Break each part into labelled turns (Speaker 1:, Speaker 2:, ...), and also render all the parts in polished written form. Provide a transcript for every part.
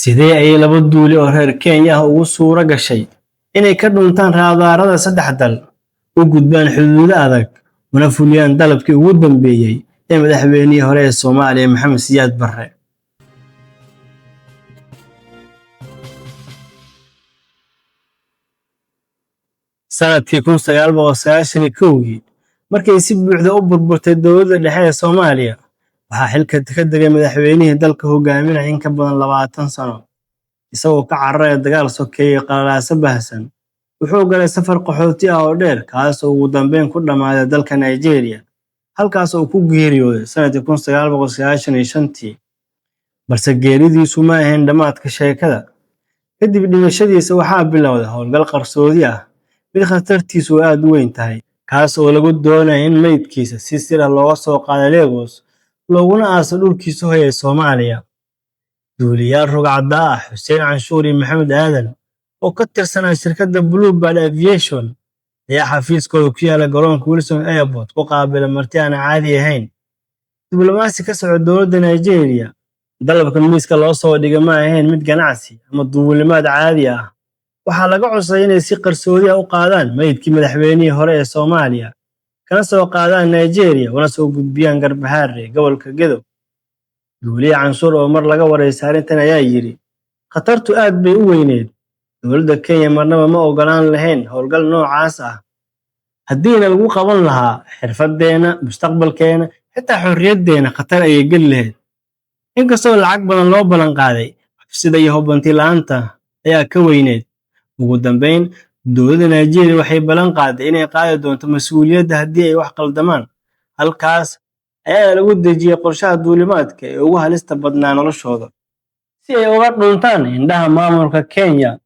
Speaker 1: Sidee ayay laba duuli oo reer Kenya ah ugu suura gashay inay ka dhuntaan raadaarada saddex dal, u gudbaan xuduudo adag, una fuliyaan dalabkii ugu dambeeyay ee madaxweynihii hore ee Soomaaliya Maxamed Siyaad Barre? Sanadkii 1991 markay si buuxda u burburtay dowladda dhexe ee Soomaaliya, waxaa xilka ka degay madaxweynihii dalka hogaaminayay in ka badan 20 sano. Isagoo ka cararaya dagaal sokeeye qalalaase baahsan, wuxuu galay safar qaxooti ah oo dheer kaas oo ugu dambeyn ku dhammaaday dalka Nigeria, halkaas oo uu ku geeriyooday sanadkii 1995. Balse geeridiisu ma ahayn dhammaadka sheekada. Kadib dhimashadiisa waxaa bilowday howlgal qarsoodi ah, mid khatartiisu aad u weyn tahay, kaas oo lagu doonayay in meydkiisa si sir ah looga soo qaado Lagos looguna aaso dhulkiisa hooyo ee Soomaaliya. Duuliyaal rugcadda ah Xuseen Canshuur iyo Maxamed Aadan oo ka tirsanaa shirkadda Bluebird Aviation ayaa xafiiskooda ku yaala garoonka Wilson Airport ku qaabilay marti aan caadi ahayn. Diblomaasi ka socda dowladda Nigeria, dalabka miiska loo soo dhigay ma ahayn mid ganacsi ama duulimaad caadi ah. Waxaa laga codsaday inay si qarsoodi ah u qaadaan meydkii madaxweynihii hore ee Soomaaliya, kana soo qaadaan Nigeria una soo gudbiyaan Garbaharre, gobolka Gedo. Duuliye Canshuur oo mar laga wareysay arrintan ayaa yidhi, khatartu aad bay u weyneyd. Dowladda Kenya marnaba ma ogolaan lahayn howlgal noocaas ah. Haddiina lagu qaban lahaa, xirfaddeena, mustaqbalkeena, xitaa xorriyaddeena khatar ayay geli lahayd. Inkastoo lacag badan loo ballan qaaday, cabsida iyo hubanti la'aanta ayaa ka weyneyd. Ugu dambeyn, dowladda Nigeria waxay ballan qaaday inay qaadi doonto mas'uuliyadda haddii ay wax qaldamaan. Halkaas ayaa lagu dejiyay qorshaha duulimaadka ee ugu halista badnaa noloshooda. Si ay uga dhuntaan indhaha maamulka Kenya,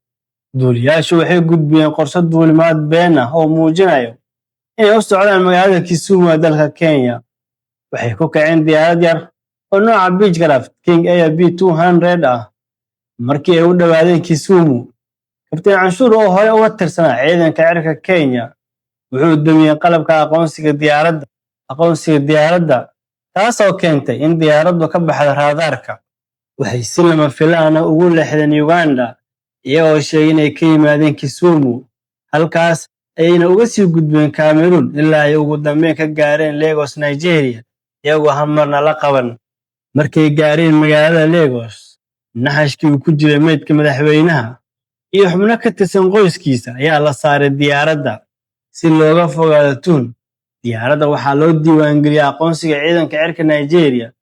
Speaker 1: duuliyaashu waxay gudbiyeen qorshe duulimaad been ah oo muujinaya inay u socdaan magaalada Kisumu ee dalka Kenya. Waxay ku kaceen diyaarad yar oo nooca Beechcraft King Air B200 ah. Markii ay u dhowaadeen Kisumu, Kabtain Canshuur oo hore uga tirsanaa ciidanka cirka Kenya wuxuu damiyay qalabka aqoonsiga diyaaradda, taasoo keentay in diyaaraddu ka baxdo raadaarka. Waxay si lama filaan ah ugu leexdeen Uganda, iyagoo sheegay inay ka yimaadeen Kisumu. Halkaas ayayna uga sii gudbeen Cameroon ilaa ay ugu dambeyn ka gaareen Lagos, Nigeria, iyagoo hamarna la qaban. Markay gaareen magaalada Lagos, naxashkii uu ku jiray meydka madaxweynaha iyo xubno ka tirsan qoyskiisa ayaa la saaray diyaaradda si looga fogaado tuhun. Diyaaradda waxaa loo diiwaangeliyay aqoonsiga ciidanka cirka Nigeria,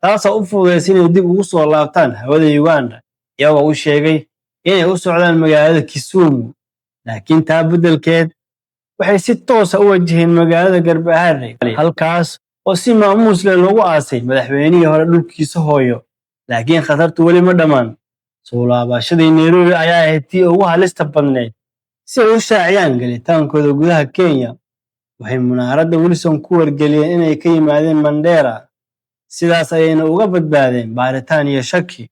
Speaker 1: taasoo u fududeysay inay dib ugu soo laabtaan hawada Uganda, iyagoo u sheegay inay u socdaan magaalada Kisumu. Laakiin taa beddelkeed, waxay si toos ah u wajaheen magaalada Garbaharre, halkaas oo si maamuus leh loogu aasay madaxweynihii hore dhulkiisa hooyo. Laakiin khatartu weli ma dhammaan. Soo laabashadii Nairobi ayaa ahayd tii ugu halista badneyd. Si ay u shaaciyaan gelitaankooda gudaha Kenya, waxay munaaradda Wilson ku wargeliyeen inay ka yimaadeen Mandera, sidaas ayayna uga badbaadeen baaritaan iyo shaki.